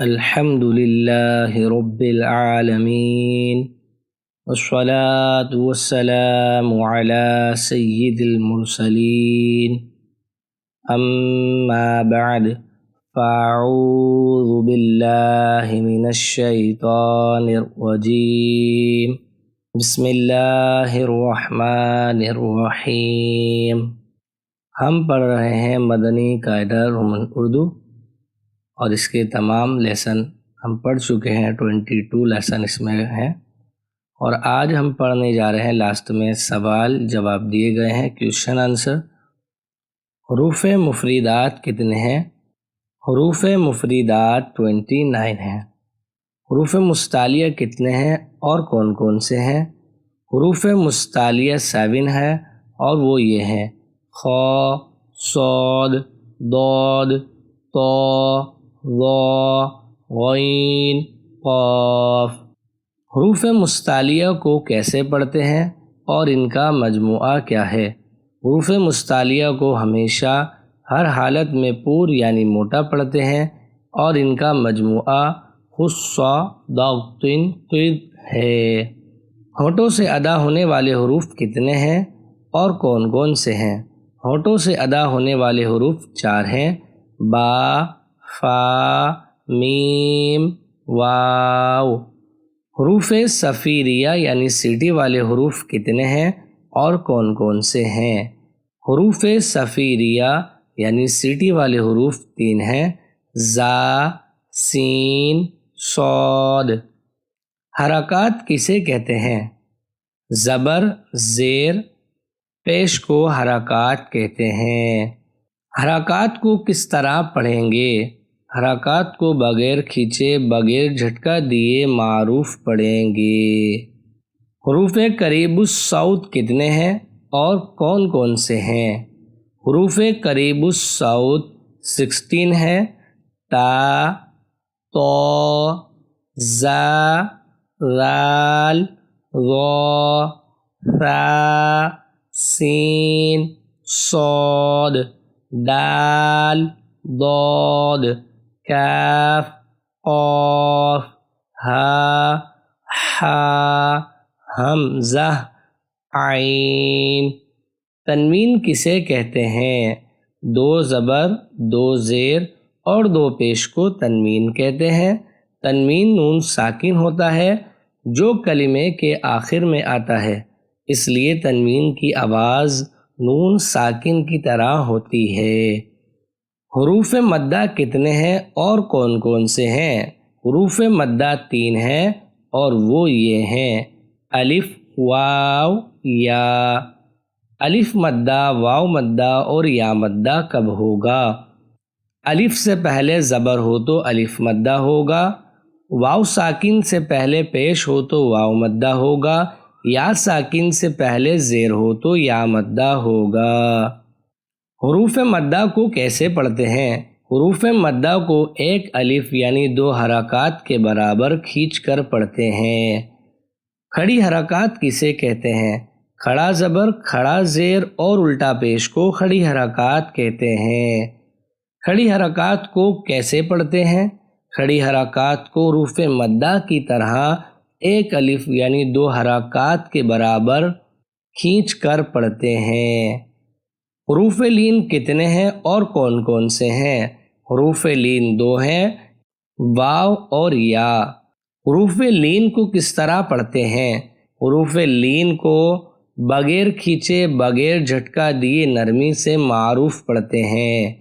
الحمد للہ رب العالمین والصلاة والسلام علی سید المرسلین اما بعد فاعوذ باللہ من الشیطان الرجیم بسم اللہ الرحمن الرحیم۔ ہم پڑھ رہے ہیں مدنی قاعدہ رومن اردو اور اس کے تمام لیسن ہم پڑھ چکے ہیں، 22 لیسن اس میں ہیں، اور آج ہم پڑھنے جا رہے ہیں لاسٹ میں سوال جواب دیے گئے ہیں، کویشچن آنسر۔ حروف مفردات کتنے ہیں؟ حروف مفردات 29 ہیں۔ حروف مستعلیہ کتنے ہیں اور کون کون سے ہیں؟ حروف مستعلیہ 7 ہیں اور وہ یہ ہیں: خ، صاد، ضاد، طا، ظا، غین، قاف۔ حروف مستعلیہ کو کیسے پڑھتے ہیں اور ان کا مجموعہ کیا ہے؟ حروف مستعلیہ کو ہمیشہ ہر حالت میں پور یعنی موٹا پڑھتے ہیں اور ان کا مجموعہ خص ضغط قد ہے۔ ہونٹوں سے ادا ہونے والے حروف کتنے ہیں اور کون کون سے ہیں؟ ہونٹوں سے ادا ہونے والے حروف 4 ہیں: با، فا، میم، واو۔ حروف صفیریہ یعنی سیٹی والے حروف کتنے ہیں اور کون کون سے ہیں؟ حروف صفیریہ یعنی سیٹی والے حروف 3 ہیں: زا، سین، صاد۔ حرکات کسے کہتے ہیں؟ زبر، زیر، پیش کو حرکات کہتے ہیں۔ حرکات کو کس طرح پڑھیں گے؟ حرکات کو بغیر کھینچے، بغیر جھٹکا دیے معروف پڑھیں گے۔ حروف قریب الصوت کتنے ہیں اور کون کون سے ہیں؟ حروف قریب الصوت 16 ہیں: تا، طا، زا، ذال، ظا، ثا، سین، صاد، دال، ضاد، کاف، قاف، ہا، حا، حمزہ، عین۔ تنوین کسے کہتے ہیں؟ 2 زبر، 2 زیر اور 2 پیش کو تنوین کہتے ہیں۔ تنوین نون ساکن ہوتا ہے جو کلمے کے آخر میں آتا ہے، اس لیے تنوین کی آواز نون ساکن کی طرح ہوتی ہے۔ حروف مدہ کتنے ہیں اور کون کون سے ہیں؟ حروف مدہ 3 ہیں اور وہ یہ ہیں: الف، واو، یا۔ الف مدہ، واو مدہ اور یا مدہ کب ہوگا؟ الف سے پہلے زبر ہو تو الف مدہ ہوگا، واو ساکن سے پہلے پیش ہو تو واو مدہ ہوگا، یا ساکن سے پہلے زیر ہو تو یا مدہ ہوگا۔ حروف مدہ کو کیسے پڑھتے ہیں؟ حروف مدہ کو ایک الف یعنی 2 حرکات کے برابر کھینچ کر پڑھتے ہیں۔ کھڑی حرکات کسے کہتے ہیں؟ کھڑا زبر، کھڑا زیر اور الٹا پیش کو کھڑی حرکات کہتے ہیں۔ کھڑی حرکات کو کیسے پڑھتے ہیں؟ کھڑی حرکات کو حروف مدہ کی طرح ایک الف یعنی 2 حرکات کے برابر کھینچ کر پڑھتے ہیں۔ حروف لین کتنے ہیں اور کون کون سے ہیں؟ حروف لین 2 ہیں: واو اور یا۔ حروف لین کو کس طرح پڑھتے ہیں؟ حروف لین کو بغیر کھینچے، بغیر جھٹکا دیے نرمی سے معروف پڑھتے ہیں۔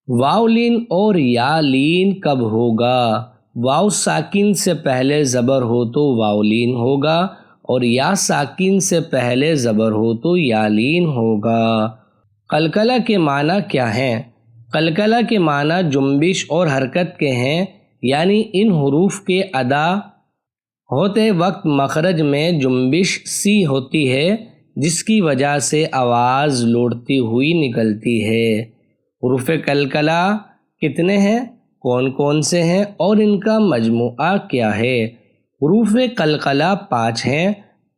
واو لین اور یا لین کب ہوگا؟ واو ساکن سے پہلے زبر ہو تو واو لین ہوگا اور یا ساکن سے پہلے زبر ہو تو یا لین ہوگا۔ قلقلہ کے معنی کیا ہیں؟ قلقلہ کے معنی جنبش اور حرکت کے ہیں، یعنی ان حروف کے ادا ہوتے وقت مخرج میں جنبش سی ہوتی ہے جس کی وجہ سے آواز لوٹتی ہوئی نکلتی ہے۔ حروف قلقلہ کتنے ہیں، کون کون سے ہیں اور ان کا مجموعہ کیا ہے؟ حروف قلقلہ 5 ہیں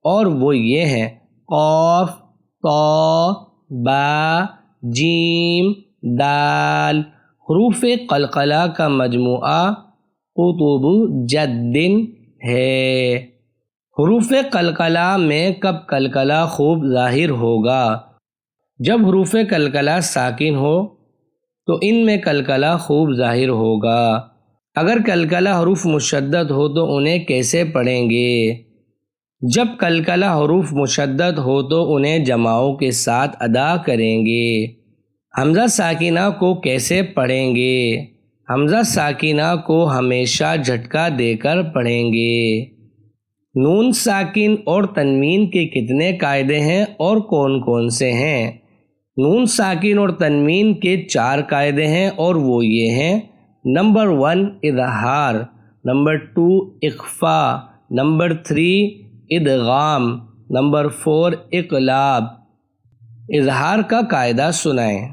اور وہ یہ ہیں: قاف، طا، با، جیم، دال۔ حروف قلقلہ کا مجموعہ قطب جد ہے۔ حروف قلقلہ میں کب قلقلہ خوب ظاہر ہوگا؟ جب حروف قلقلہ ساکن ہو تو ان میں قلقلہ خوب ظاہر ہوگا۔ اگر قلقلہ حروف مشدد ہو تو انہیں کیسے پڑھیں گے؟ جب قلقلہ حروف مشدد ہو تو انہیں جماعوں کے ساتھ ادا کریں گے۔ حمزہ ساکنہ کو کیسے پڑھیں گے؟ حمزہ ساکنہ کو ہمیشہ جھٹکا دے کر پڑھیں گے۔ نون ساکن اور تنوین کے کتنے قاعدے ہیں اور کون کون سے ہیں؟ نون ساکن اور تنوین کے 4 قاعدے ہیں اور وہ یہ ہیں: نمبر 1 اظہار، نمبر 2 اخفا، نمبر 3 ادغام، نمبر 4 اقلاب۔ اظہار کا قاعدہ سنائیں۔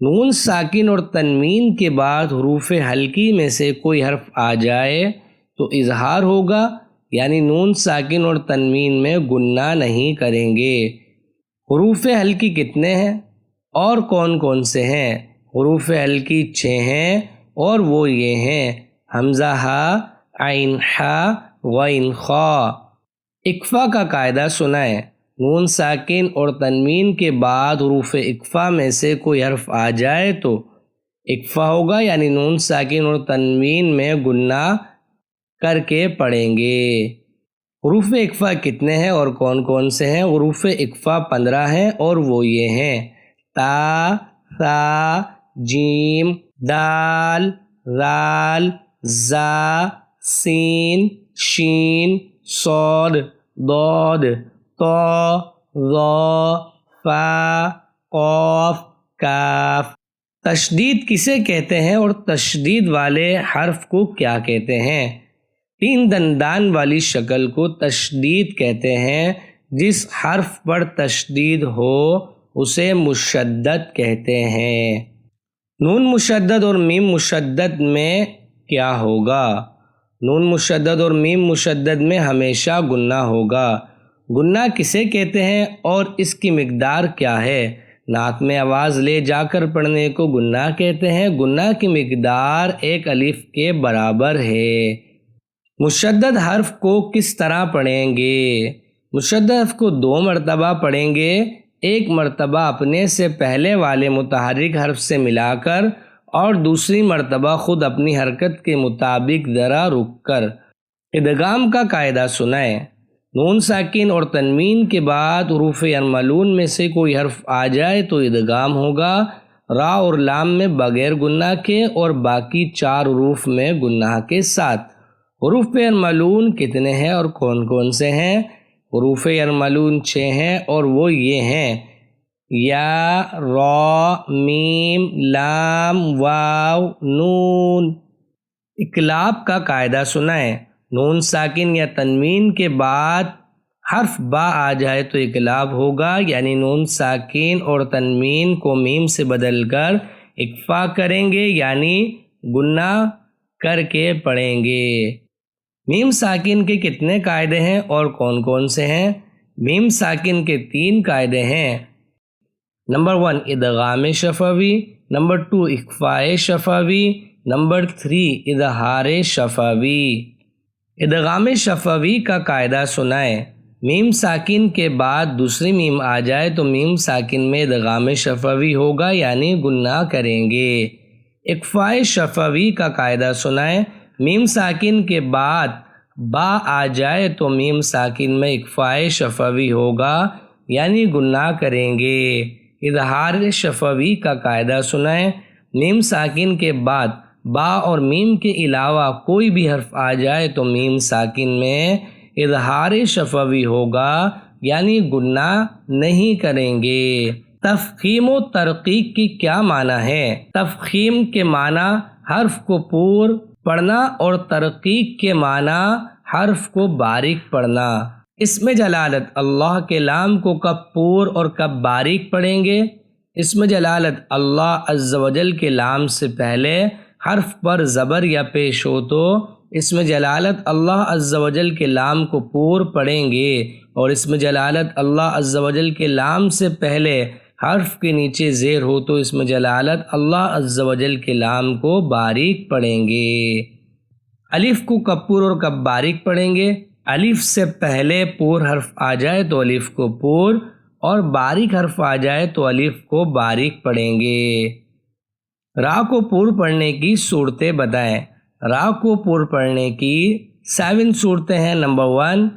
نون ساکن اور تنوین کے بعد حروف ہلکی میں سے کوئی حرف آ جائے تو اظہار ہوگا، یعنی نون ساکن اور تنوین میں گنہ نہیں کریں گے۔ حروف ہلکی کتنے ہیں اور کون کون سے ہیں؟ حروف ہلکی 6 ہیں اور وہ یہ ہیں: حمزہ ہا، عین ہا، غین خا۔ اکفا کا قاعدہ سنائیں۔ نون ساکن اور تنوین کے بعد حروف اکفا میں سے کوئی حرف آ جائے تو اکفا ہوگا، یعنی نون ساکن اور تنوین میں گنہ کر کے پڑھیں گے۔ حروف اکفا کتنے ہیں اور کون کون سے ہیں؟ حروف اکفا 15 ہیں اور وہ یہ ہیں: تا، ثا، جیم، دال، رال، زا، سین، شین، صاد، ضاد، طا، ظا، فا، قاف، کاف۔ تشدید کسے کہتے ہیں اور تشدید والے حرف کو کیا کہتے ہیں؟ 3 دندان والی شکل کو تشدید کہتے ہیں۔ جس حرف پر تشدید ہو اسے مشدد کہتے ہیں۔ نون مشدد اور میم مشدد میں کیا ہوگا؟ نون مشدد اور میم مشدد میں ہمیشہ گنہ ہوگا۔ گنہ کسے کہتے ہیں اور اس کی مقدار کیا ہے؟ نعت میں آواز لے جا کر پڑھنے کو گنہ کہتے ہیں۔ گنہ کی مقدار 1 الف کے برابر ہے۔ مشدد حرف کو کس طرح پڑھیں گے؟ مشدد حرف کو 2 مرتبہ پڑھیں گے، 1 مرتبہ اپنے سے پہلے والے متحرک حرف سے ملا کر اور دوسری مرتبہ خود اپنی حرکت کے مطابق ذرا رک کر۔ ادغام کا قاعدہ سنائیں۔ نون ساکن اور تنوین کے بعد حروف یرملون میں سے کوئی حرف آ جائے تو ادغام ہوگا، را اور لام میں بغیر گنہ کے اور باقی 4 حروف میں گنہ کے ساتھ۔ حروف یرملون کتنے ہیں اور کون کون سے ہیں؟ حروف یرملون 6 ہیں اور وہ یہ ہیں: یا، را، میم، لام، واو، نون۔ اقلاب کا قاعدہ سنائیں۔ نون ساکن یا تنوین کے بعد حرف با آ جائے تو اقلاب ہوگا، یعنی نون ساکن اور تنوین کو میم سے بدل کر اکفا کریں گے، یعنی گنہ کر کے پڑھیں گے۔ میم ساکن کے کتنے قاعدے ہیں اور کون کون سے ہیں؟ میم ساکن کے 3 قاعدے ہیں: نمبر 1 ادغام شفوی، نمبر 2 اخفاء شفوی، نمبر 3 اظہار شفوی۔ ادغام شفوی کا قاعدہ سنائیں۔ میم ساکن کے بعد دوسری میم آ جائے تو میم ساکن میں ادغام شفوی ہوگا، یعنی گنہ کریں گے۔ اخفاء شفوی کا قاعدہ سنائیں۔ میم ساکن کے بعد با آ جائے تو میم ساکن میں اخفاء شفوی ہوگا، یعنی گنہ کریں گے۔ اظہار شفوی کا قاعدہ سنائیں۔ میم ساکن کے بعد با اور میم کے علاوہ کوئی بھی حرف آ جائے تو میم ساکن میں اظہار شفوی ہوگا، یعنی گنہ نہیں کریں گے۔ تفخیم و ترقیق کی کیا معنی ہے؟ تفخیم کے معنی حرف کو پور پڑھنا اور ترقیق کے معنی حرف کو باریک پڑھنا۔ اسم جلالت اللہ کے لام کو کب پور اور کب باریک پڑھیں گے؟ اسم جلالت اللہ عز و جل کے لام سے پہلے حرف پر زبر یا پیش ہو تو اسم جلالت اللہ عز و جل کے لام کو پور پڑھیں گے، اور اسم جلالت اللہ عز و جل کے لام سے پہلے حرف کے نیچے زیر ہو تو اسم جلالت اللہ عز و جل کے لام کو باریک پڑھیں گے۔ الف کو کب پور اور کب باریک پڑھیں گے؟ الف سے پہلے پور حرف آ جائے تو الف کو پور، اور باریک حرف آ جائے تو الف کو باریک پڑھیں گے۔ را کو پور پڑھنے کی صورتیں بتائیں۔ را کو پور پڑھنے کی 7 صورتیں ہیں۔ نمبر 1،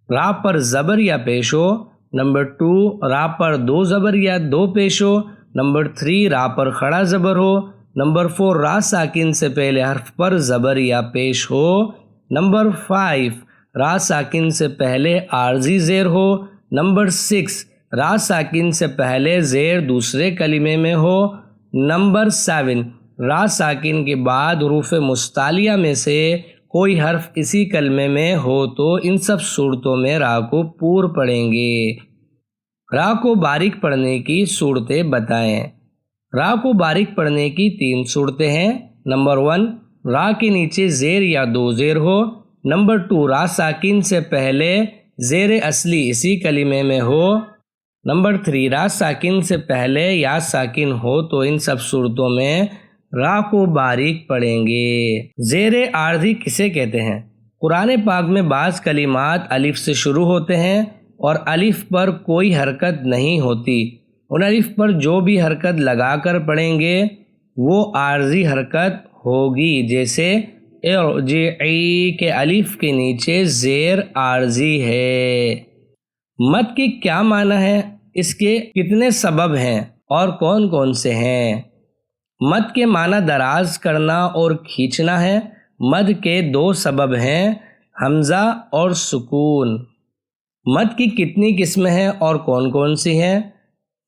را پر زبر یا پیش ہو۔ نمبر 2، را پر 2 زبر یا 2 پیش ہو۔ نمبر 3، را پر کھڑا زبر ہو۔ نمبر 4، را ساکن سے پہلے حرف پر زبر یا پیش ہو۔ نمبر 5، را ساکن سے پہلے عارضی زیر ہو۔ نمبر 6، را ساکن سے پہلے زیر دوسرے کلمے میں ہو۔ نمبر 7، را ساکن کے بعد حروف مستعلیہ میں سے کوئی حرف اسی کلمے میں ہو تو ان سب صورتوں میں را کو پور پڑھیں گے۔ را کو باریک پڑھنے کی صورتیں بتائیں۔ را کو باریک پڑھنے کی 3 صورتیں ہیں۔ نمبر 1، را کے نیچے زیر یا 2 زیر ہو۔ نمبر 2، را ساکن سے پہلے زیر اصلی اسی کلمے میں ہو۔ نمبر 3، را ساکن سے پہلے یا ساکن ہو تو ان سب صورتوں میں را کو باریک پڑھیں گے۔ زیر عارضی کسے کہتے ہیں؟ قرآن پاک میں بعض کلمات الف سے شروع ہوتے ہیں اور الف پر کوئی حرکت نہیں ہوتی۔ ان الف پر جو بھی حرکت لگا کر پڑھیں گے وہ عارضی حرکت ہوگی، جیسے ارجعی کے الف کے نیچے زیر عارضی ہے۔ مد کے کیا معنی ہے؟ اس کے کتنے سبب ہیں اور کون کون سے ہیں؟ مد کے معنی دراز کرنا اور کھینچنا ہے۔ مد کے 2 سبب ہیں، حمزہ اور سکون۔ مد کی کتنی قسمیں ہیں اور کون کون سی ہیں؟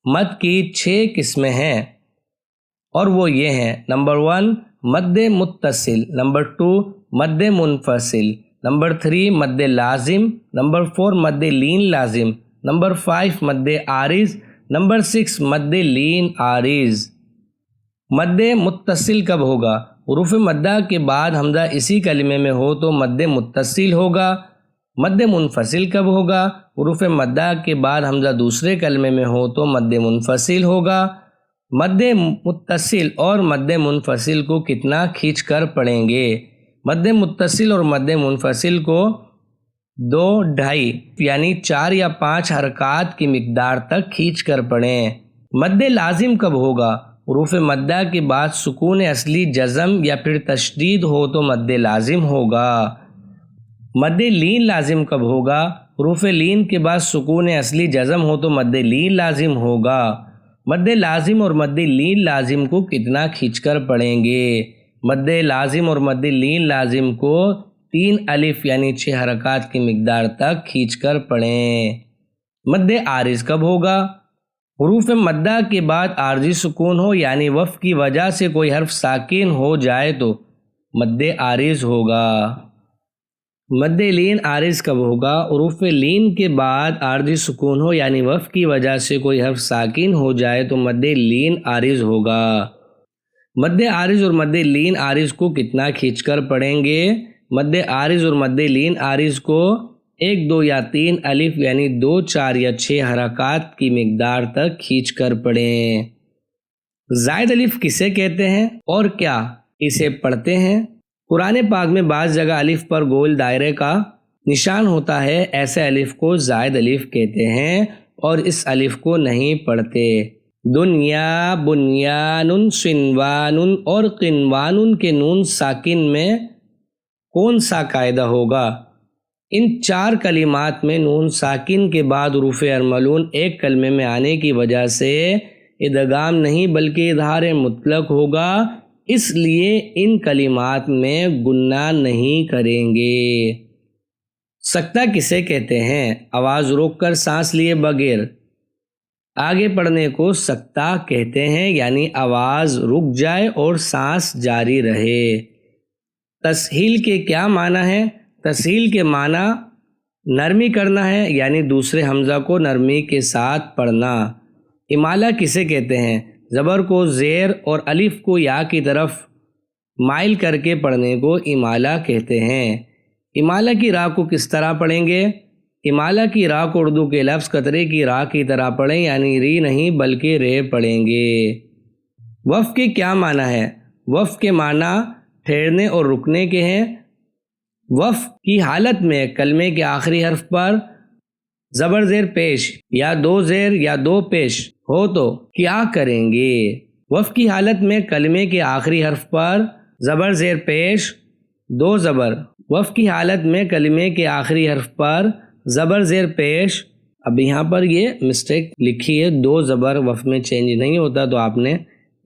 مد کی 6 قسمیں ہیں اور وہ یہ ہیں۔ نمبر 1، مد متصل۔ نمبر 2، مد منفصل۔ نمبر 3، مد لازم۔ نمبر 4، مد لین لازم۔ نمبر 5، مد عارض۔ نمبر 6، مد لین عارض۔ مد متصل کب ہوگا؟ حروف مدہ کے بعد حمزہ اسی کلمے میں ہو تو مد متصل ہوگا۔ مد منفصل کب ہوگا؟ حروف مدہ کے بعد حمزہ دوسرے کلمے میں ہو تو مد منفصل ہوگا۔ مد متصل اور مد منفصل کو کتنا کھینچ کر پڑھیں گے؟ مد متصل اور مد منفصل کو 2، 2.5 یعنی 4 یا 5 حرکات کی مقدار تک کھینچ کر پڑھیں۔ مد لازم کب ہوگا؟ حروف مدہ کے بعد سکون اصلی جزم یا پھر تشدید ہو تو مد لازم ہوگا۔ مد لین لازم کب ہوگا؟ حروف لین کے بعد سکون اصلی جزم ہو تو مد لین لازم ہوگا۔ مد لازم اور مد لین لازم کو کتنا کھینچ کر پڑھیں گے؟ مد لازم اور مد لین لازم کو 3 الف یعنی 6 حرکات کی مقدار تک کھینچ کر پڑھیں۔ مد عارض کب ہوگا؟ حروف مدہ کے بعد عارضی سکون ہو یعنی وقف کی وجہ سے کوئی حرف ساکن ہو جائے تو مد عارض ہوگا۔ مد لین عارض کب ہوگا؟ حروف لین کے بعد عارضی سکون ہو یعنی وقف کی وجہ سے کوئی حرف ساکن ہو جائے تو مد لین عارض ہوگا۔ مد عارض اور مد لین عارض کو کتنا کھینچ کر پڑھیں گے؟ مد عارض اور مد لین عارض کو 1، 2 یا 3 الف یعنی 2، 4 یا 6 حرکات کی مقدار تک کھینچ کر پڑھیں۔ زائد الف کسے کہتے ہیں اور کیا اسے پڑھتے ہیں؟ قرآن پاک میں بعض جگہ الف پر گول دائرے کا نشان ہوتا ہے، ایسے الف کو زائد الف کہتے ہیں اور اس الف کو نہیں پڑھتے۔ دنیا، بنیان، صنوان اور قنوان کے نون ساکن میں کون سا قاعدہ ہوگا؟ ان 4 کلمات میں نون ساکن کے بعد حروف ارملون ایک کلمے میں آنے کی وجہ سے ادغام نہیں بلکہ اظہار مطلق ہوگا، اس لیے ان کلمات میں گنہ نہیں کریں گے۔ سکتہ کسے کہتے ہیں؟ آواز روک کر سانس لیے بغیر آگے پڑھنے کو سکتہ کہتے ہیں، یعنی آواز رک جائے اور سانس جاری رہے۔ تسہیل کے کیا معنی ہے؟ تسہیل کے معنی نرمی کرنا ہے، یعنی دوسرے حمزہ کو نرمی کے ساتھ پڑھنا۔ امالہ کسے کہتے ہیں؟ زبر کو زیر اور الف کو یا کی طرف مائل کر کے پڑھنے کو امالہ کہتے ہیں۔ امالہ کی را کو کس طرح پڑھیں گے؟ امالہ کی را کو اردو کے لفظ قطرے کی را کی طرح پڑھیں، یعنی ری نہیں بلکہ رے پڑھیں گے۔ وقف کے کیا معنی ہے؟ وقف کے معنی ٹھہرنے اور رکنے کے ہیں۔ وقف کی حالت میں کلمے کے آخری حرف پر زبر زیر پیش یا دو زیر یا دو پیش ہو تو کیا کریں گے؟ وقف کی حالت میں کلمے کے آخری حرف پر زبر زیر پیش دو زبر، وقف کی حالت میں کلمے کے آخری حرف پر زبر زیر پیش، اب یہاں پر یہ مسٹیک لکھی ہے، دو زبر وقف میں چینج نہیں ہوتا تو آپ نے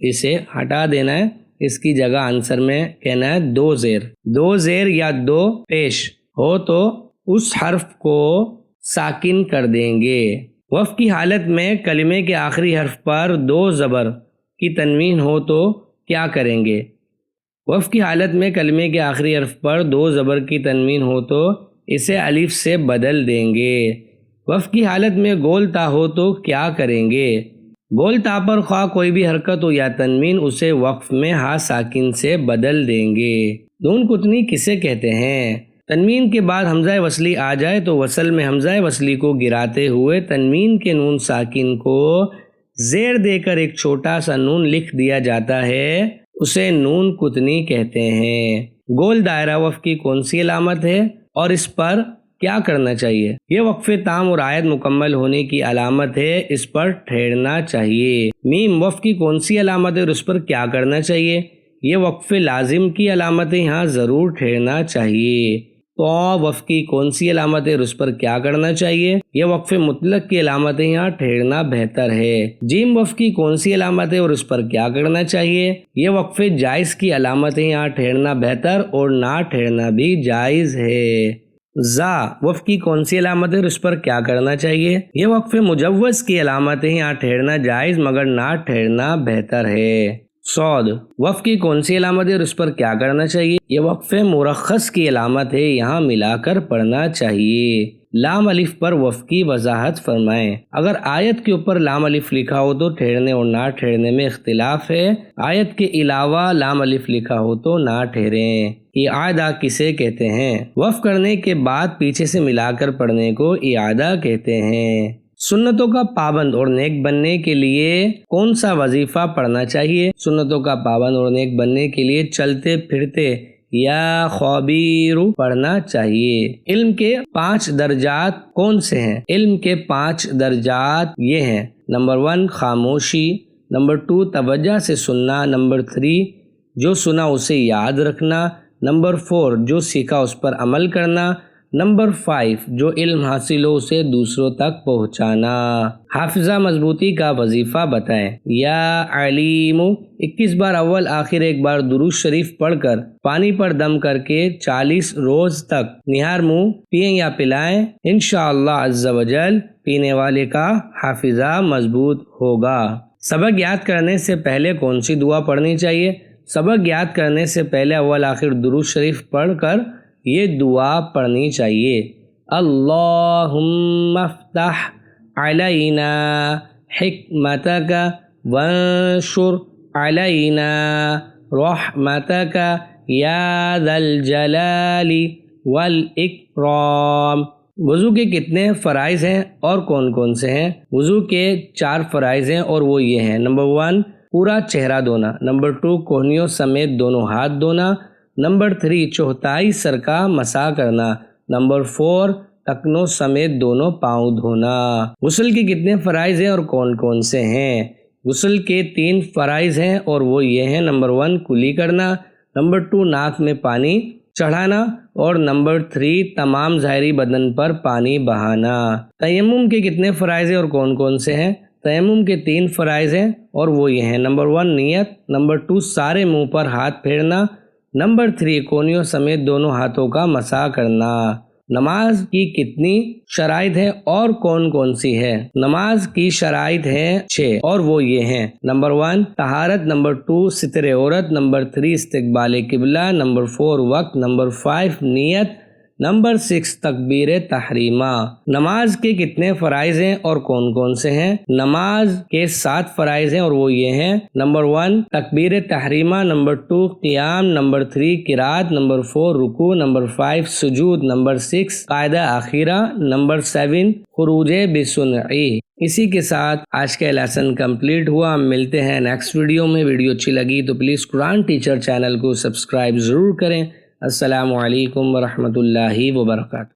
اسے ہٹا دینا ہے، اس کی جگہ آنسر میں کہنا ہے دو زیر یا دو پیش ہو تو اس حرف کو ساکن کر دیں گے۔ وقف کی حالت میں کلمے کے آخری حرف پر دو زبر کی تنوین ہو تو کیا کریں گے؟ وقف کی حالت میں کلمے کے آخری حرف پر دو زبر کی تنوین ہو تو اسے الف سے بدل دیں گے۔ وقف کی حالت میں گول تا ہو تو کیا کریں گے؟ گول تا پر خواہ کوئی بھی حرکت ہو یا تنوین، اسے وقف میں ہا ساکن سے بدل دیں گے۔ نون کتنی کسے کہتے ہیں؟ تنوین کے بعد حمزہ وصلی آ جائے تو وصل میں حمزہ وصلی کو گراتے ہوئے تنوین کے نون ساکن کو زیر دے کر ایک چھوٹا سا نون لکھ دیا جاتا ہے، اسے نون کتنی کہتے ہیں۔ گول دائرہ وقف کی کون سی علامت ہے اور اس پر کیا کرنا چاہیے؟ یہ وقف تام اور آیت مکمل ہونے کی علامت ہے، اس پر ٹھہرنا چاہیے۔ میم وقف کی کون سی علامت ہے اور اس پر کیا کرنا چاہیے؟ یہ وقف لازم کی علامت ہے، یہاں ضرور ٹھہرنا چاہیے۔ تو وقف کی کون سی علامت ہے اور اس پر کیا کرنا چاہیے؟ یہ وقف مطلق کی علامت ہے، یہاں ٹھہرنا بہتر ہے۔ جیم وقف کی کون سی علامت ہے اور اس پر کیا کرنا چاہیے؟ یہ وقف جائز کی علامت ہے، یہاں ٹھہرنا بہتر اور نہ ٹھہرنا بھی جائز ہے۔ زا وقف کی کون سی علامت ہے اور اس پر کیا کرنا چاہیے؟ یہ وقف مجوز کی علامت ہے، یہاں ٹھہرنا جائز مگر نہ ٹھہرنا بہتر ہے۔ صاد وقف کی کون سی علامت ہے اور اس پر کیا کرنا چاہیے؟ یہ وقف مرخص کی علامت ہے، یہاں ملا کر پڑھنا چاہیے۔ لام الف پر وقف کی وضاحت فرمائیں۔ اگر آیت کے اوپر لام الف لکھا ہو تو ٹھہرنے اور نہ ٹھہرنے میں اختلاف ہے، آیت کے علاوہ لام الف لکھا ہو تو نہ ٹھہریں۔ اعادہ کسے کہتے ہیں؟ وقف کرنے کے بعد پیچھے سے ملا کر پڑھنے کو اعادہ کہتے ہیں۔ سنتوں کا پابند اور نیک بننے کے لیے کون سا وظیفہ پڑھنا چاہیے؟ سنتوں کا پابند اور نیک بننے کے لیے چلتے پھرتے یا خبیر پڑھنا چاہیے۔ علم کے 5 درجات کون سے ہیں؟ علم کے 5 درجات یہ ہیں: نمبر 1 خاموشی، نمبر 2 توجہ سے سننا، نمبر 3 جو سنا اسے یاد رکھنا، نمبر 4 جو سیکھا اس پر عمل کرنا، نمبر 5 جو علم حاصل ہو اسے دوسروں تک پہنچانا۔ حافظہ مضبوطی کا وظیفہ بتائیں۔ یا علیم 21 بار اول آخر ایک بار درود شریف پڑھ کر پانی پر دم کر کے 40 روز تک نہار منہ پئیں یا پلائیں، انشاءاللہ عز و جل پینے والے کا حافظہ مضبوط ہوگا۔ سبق یاد کرنے سے پہلے کون سی دعا پڑھنی چاہیے؟ سبق یاد کرنے سے پہلے اول آخر درود شریف پڑھ کر یہ دعا پڑھنی چاہیے: اللہم افتح علینا حکمتک وانشر علینا رحمتک یا ذا الجلال والاکرام۔ وضو کے کتنے فرائض ہیں اور کون کون سے ہیں؟ وضو کے 4 فرائض ہیں اور وہ یہ ہیں: نمبر 1 پورا چہرہ دھونا، نمبر 2 کوہنیوں سمیت دونوں ہاتھ دھونا، نمبر 3 چوتھائی سر کا مسح کرنا، نمبر 4 ٹکنوں سمیت دونوں پاؤں دھونا۔ غسل کے کتنے فرائض ہیں اور کون کون سے ہیں؟ غسل کے 3 فرائض ہیں اور وہ یہ ہیں: نمبر 1 کلی کرنا، نمبر 2 ناک میں پانی چڑھانا اور نمبر 3 تمام ظاہری بدن پر پانی بہانا۔ تیمم کے کتنے فرائض ہیں اور کون کون سے ہیں؟ تیمم کے 3 فرائض ہیں اور وہ یہ ہیں: نمبر 1 نیت، نمبر 2 سارے منہ پر ہاتھ پھیرنا، نمبر 3 کونیوں سمیت دونوں ہاتھوں کا مسح کرنا۔ نماز کی کتنی شرائط ہیں اور کون کون سی ہے؟ نماز کی شرائط ہیں 6 اور وہ یہ ہیں: نمبر 1 طہارت، نمبر 2 ستر عورت، نمبر 3 استقبال قبلہ، نمبر 4 وقت، نمبر 5 نیت، نمبر 6 تکبیر تحریمہ۔ نماز کے کتنے فرائض ہیں اور کون کون سے ہیں؟ نماز کے 7 فرائض ہیں اور وہ یہ ہیں: نمبر 1 تکبیر تحریمہ، نمبر 2 قیام، نمبر 3 قرات، نمبر 4 رکوع، نمبر 5 سجود، نمبر 6 قاعدہ اخیرہ، نمبر 7 خروج بسنعی۔ اسی کے ساتھ آج کا لیسن کمپلیٹ ہوا۔ ہم ملتے ہیں نیکسٹ ویڈیو میں۔ ویڈیو اچھی لگی تو پلیز قرآن ٹیچر چینل کو سبسکرائب ضرور کریں۔ السلام علیکم ورحمۃ اللہ وبرکاتہ.